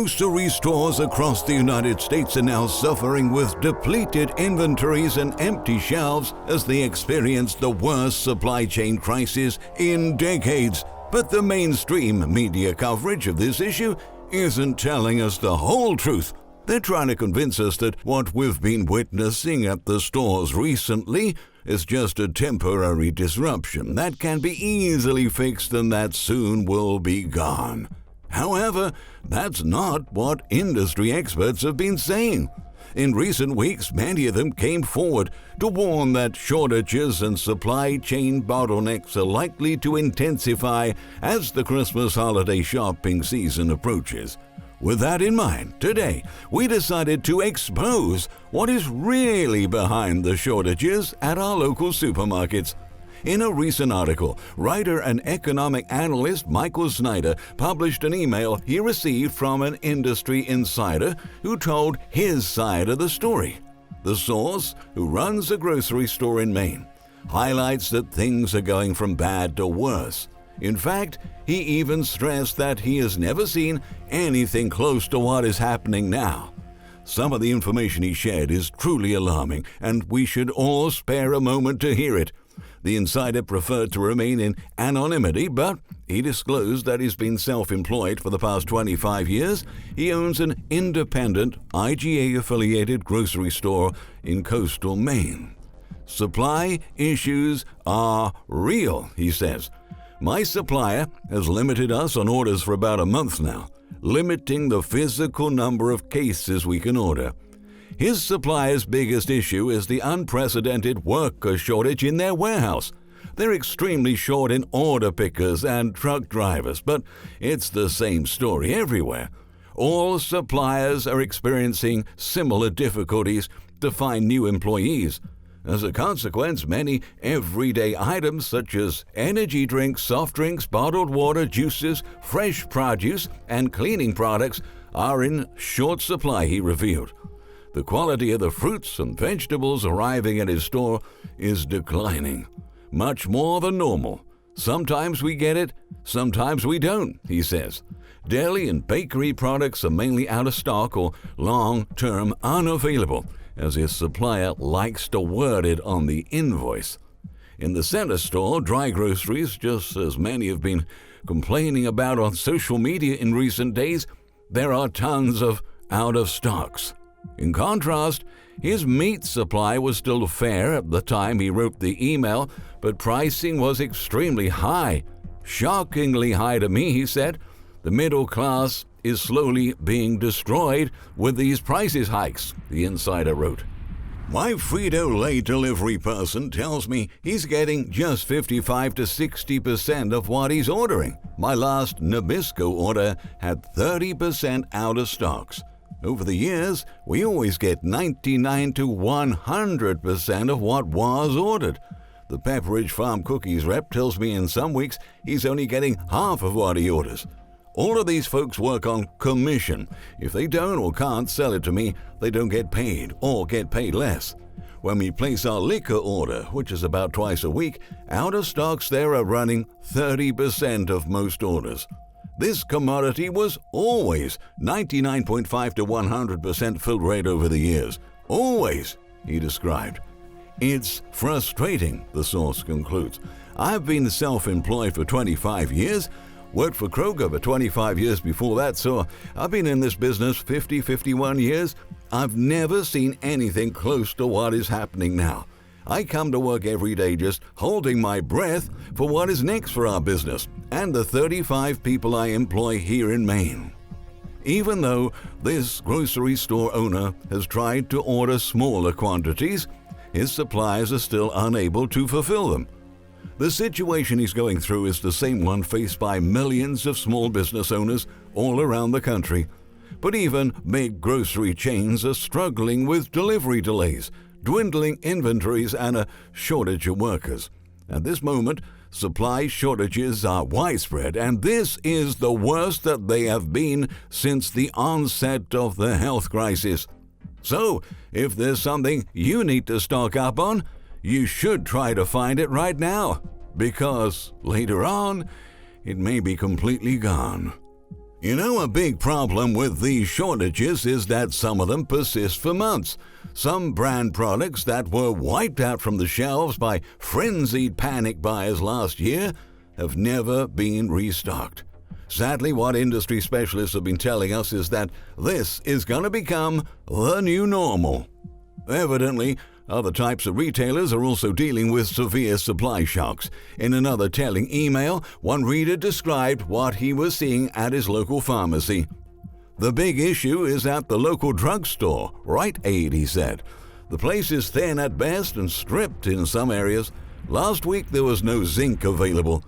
Grocery stores across the United States are now suffering with depleted inventories and empty shelves as they experience the worst supply chain crisis in decades. But the mainstream media coverage of this issue isn't telling us the whole truth. They're trying to convince us that what we've been witnessing at the stores recently is just a temporary disruption that can be easily fixed and that soon will be gone. However, that's not what industry experts have been saying. In recent weeks, many of them came forward to warn that shortages and supply chain bottlenecks are likely to intensify as the Christmas holiday shopping season approaches. With that in mind, today, we decided to expose what is really behind the shortages at our local supermarkets. In a recent article, writer and economic analyst Michael Snyder published an email he received from an industry insider who told his side of the story. The source, who runs a grocery store in Maine, highlights that things are going from bad to worse. In fact, he even stressed that he has never seen anything close to what is happening now. Some of the information he shared is truly alarming, and we should all spare a moment to hear it. The insider preferred to remain in anonymity, but he disclosed that he's been self-employed for the past 25 years. He owns an independent, IGA-affiliated grocery store in coastal Maine. Supply issues are real, he says. My supplier has limited us on orders for about a month now, limiting the physical number of cases we can order. His supplier's biggest issue is the unprecedented worker shortage in their warehouse. They're extremely short in order pickers and truck drivers, but it's the same story everywhere. All suppliers are experiencing similar difficulties to find new employees. As a consequence, many everyday items such as energy drinks, soft drinks, bottled water, juices, fresh produce, and cleaning products are in short supply, he revealed. The quality of the fruits and vegetables arriving at his store is declining, much more than normal. Sometimes we get it, sometimes we don't, he says. Deli and bakery products are mainly out of stock or long-term unavailable, as his supplier likes to word it on the invoice. In the center store, dry groceries, just as many have been complaining about on social media in recent days, there are tons of out-of-stocks. In contrast, his meat supply was still fair at the time he wrote the email, but pricing was extremely high. Shockingly high to me, he said. The middle class is slowly being destroyed with these prices hikes, the insider wrote. My Frito-Lay delivery person tells me he's getting just 55 to 60% of what he's ordering. My last Nabisco order had 30% out of stocks. Over the years, we always get 99 to 100% of what was ordered. The Pepperidge Farm cookies rep tells me in some weeks he's only getting half of what he orders. All of these folks work on commission. If they don't or can't sell it to me, they don't get paid or get paid less. When we place our liquor order, which is about twice a week, out of stocks there are running 30% of most orders. This commodity was always 99.5 to 100% fill rate over the years. Always, he described. It's frustrating, the source concludes. I've been self-employed for 25 years, worked for Kroger for 25 years before that, so I've been in this business 51 years. I've never seen anything close to what is happening now. I come to work every day just holding my breath for what is next for our business and the 35 people I employ here in Maine. Even though this grocery store owner has tried to order smaller quantities, his suppliers are still unable to fulfill them. The situation he's going through is the same one faced by millions of small business owners all around the country. But even big grocery chains are struggling with delivery delays, dwindling inventories, and a shortage of workers. At this moment, supply shortages are widespread, and this is the worst that they have been since the onset of the health crisis. So, if there's something you need to stock up on, you should try to find it right now, because later on, it may be completely gone. You know, a big problem with these shortages is that some of them persist for months. Some brand products that were wiped out from the shelves by frenzied panic buyers last year have never been restocked. Sadly, what industry specialists have been telling us is that this is going to become the new normal. Evidently, other types of retailers are also dealing with severe supply shocks. In another telling email, one reader described what he was seeing at his local pharmacy. The big issue is at the local drugstore, Rite Aid, he said. The place is thin at best and stripped in some areas. Last week there was no zinc available.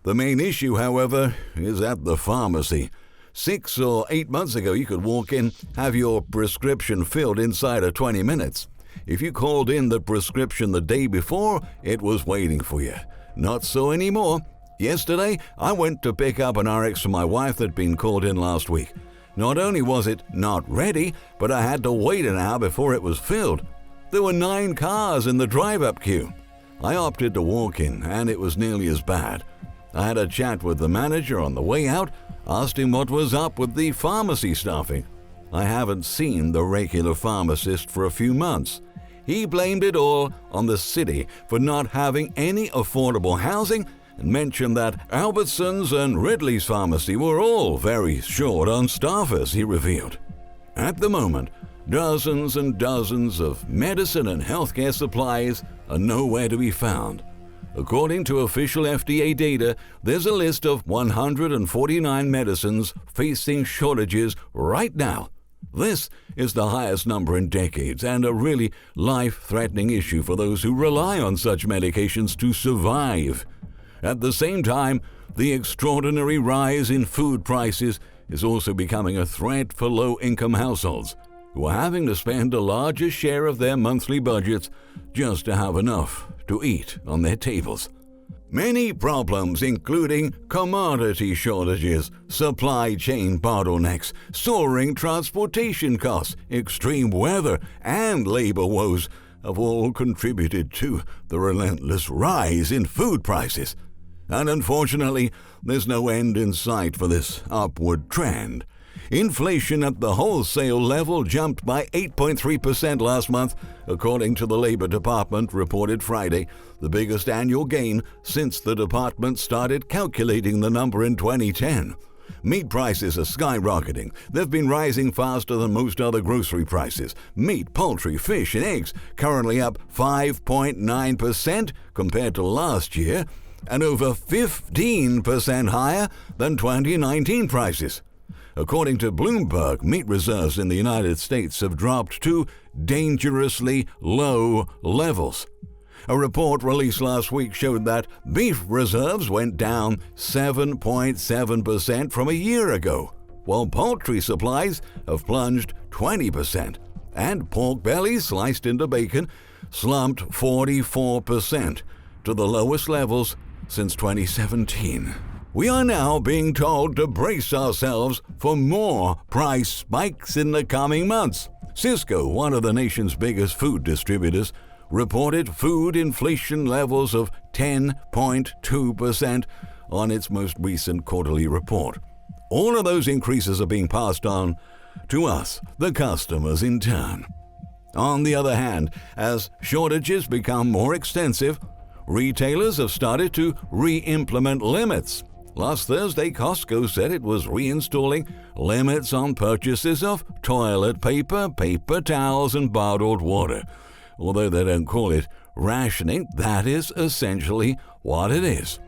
The main issue, however, is at the pharmacy. 6 or 8 months ago, you could walk in, have your prescription filled inside of 20 minutes. If you called in the prescription the day before, it was waiting for you. Not so anymore. Yesterday, I went to pick up an RX for my wife that had been called in last week. Not only was it not ready, but I had to wait an hour before it was filled. There were 9 cars in the drive-up queue. I opted to walk in, and it was nearly as bad. I had a chat with the manager on the way out, asked him what was up with the pharmacy staffing. I haven't seen the regular pharmacist for a few months. He blamed it all on the city for not having any affordable housing and mentioned that Albertsons and Ridley's pharmacy were all very short on staffers, he revealed. At the moment, dozens and dozens of medicine and healthcare supplies are nowhere to be found. According to official FDA data, there's a list of 149 medicines facing shortages right now. This is the highest number in decades and a really life-threatening issue for those who rely on such medications to survive. At the same time, the extraordinary rise in food prices is also becoming a threat for low-income households who are having to spend a larger share of their monthly budgets just to have enough to eat on their tables. Many problems, including commodity shortages, supply chain bottlenecks, soaring transportation costs, extreme weather, and labor woes, have all contributed to the relentless rise in food prices. And unfortunately, there's no end in sight for this upward trend. Inflation at the wholesale level jumped by 8.3% last month, according to the Labor Department reported Friday, the biggest annual gain since the department started calculating the number in 2010. Meat prices are skyrocketing. They've been rising faster than most other grocery prices. Meat, poultry, fish, and eggs currently up 5.9% compared to last year, and over 15% higher than 2019 prices. According to Bloomberg, meat reserves in the United States have dropped to dangerously low levels. A report released last week showed that beef reserves went down 7.7% from a year ago, while poultry supplies have plunged 20%, and pork bellies sliced into bacon slumped 44% to the lowest levels since 2017. We are now being told to brace ourselves for more price spikes in the coming months. Cisco, one of the nation's biggest food distributors, reported food inflation levels of 10.2% on its most recent quarterly report. All of those increases are being passed on to us, the customers, in turn. On the other hand, as shortages become more extensive, retailers have started to re-implement limits. Last Thursday, Costco said it was reinstalling limits on purchases of toilet paper, paper towels, and bottled water. Although they don't call it rationing, that is essentially what it is.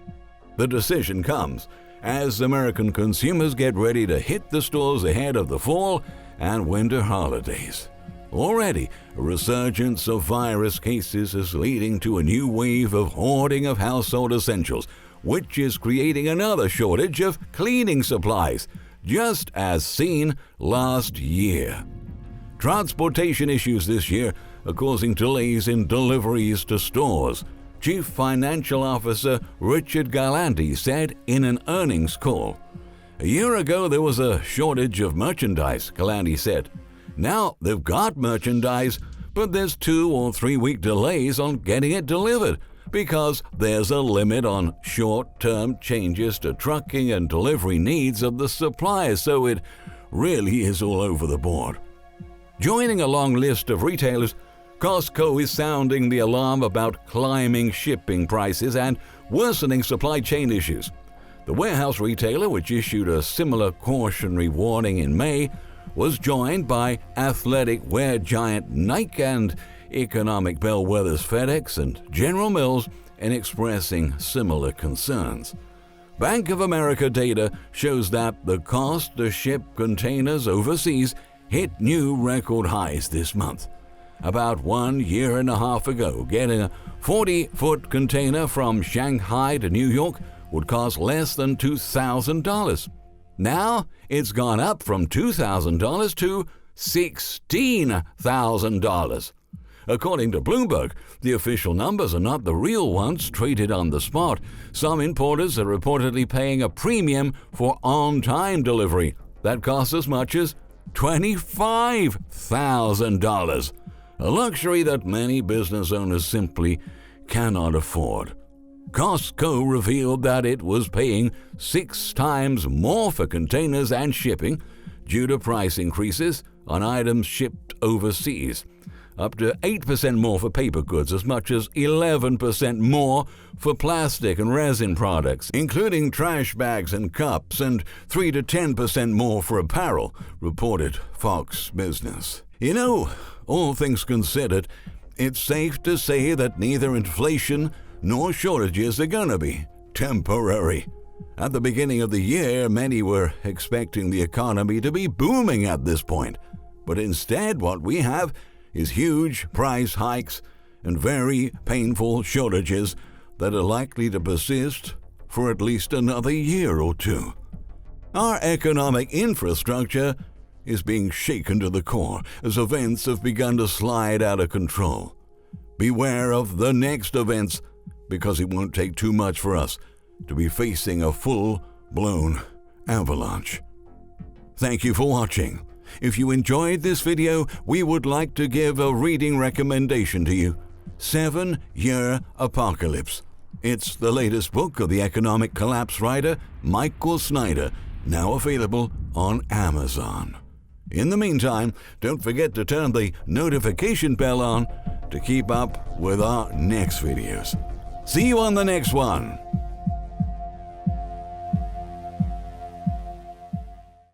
The decision comes as American consumers get ready to hit the stores ahead of the fall and winter holidays. Already, a resurgence of virus cases is leading to a new wave of hoarding of household essentials, which is creating another shortage of cleaning supplies, just as seen last year. Transportation issues this year are causing delays in deliveries to stores. Chief Financial Officer Richard Galante said in an earnings call. A year ago, there was a shortage of merchandise, Galante said. Now they've got merchandise, but there's 2 or 3 week delays on getting it delivered. because there's a limit on short-term changes to trucking and delivery needs of the suppliers, so it really is all over the board. Joining a long list of retailers, Costco is sounding the alarm about climbing shipping prices and worsening supply chain issues. The warehouse retailer, which issued a similar cautionary warning in May, was joined by athletic wear giant Nike and economic bellwethers FedEx and General Mills in expressing similar concerns. Bank of America data shows that the cost to ship containers overseas hit new record highs this month. About 1.5 years ago, getting a 40-foot container from Shanghai to New York would cost less than $2,000. Now, it's gone up from $2,000 to $16,000. According to Bloomberg, the official numbers are not the real ones traded on the spot. Some importers are reportedly paying a premium for on-time delivery that costs as much as $25,000, a luxury that many business owners simply cannot afford. Costco revealed that it was paying 6 times more for containers and shipping due to price increases on items shipped overseas, up to 8% more for paper goods, as much as 11% more for plastic and resin products, including trash bags and cups, and 3 to 10% more for apparel, reported Fox Business. You know, all things considered, it's safe to say that neither inflation nor shortages are going to be temporary. At the beginning of the year, many were expecting the economy to be booming at this point, but instead what we have is huge price hikes and very painful shortages that are likely to persist for at least another year or two. Our economic infrastructure is being shaken to the core as events have begun to slide out of control. Beware of the next events, because it won't take too much for us to be facing a full-blown avalanche. Thank you for watching. If you enjoyed this video, we would like to give a reading recommendation to you, 7-Year Apocalypse. It's the latest book of the economic collapse writer Michael Snyder, now available on Amazon. In the meantime, don't forget to turn the notification bell on to keep up with our next videos. See you on the next one.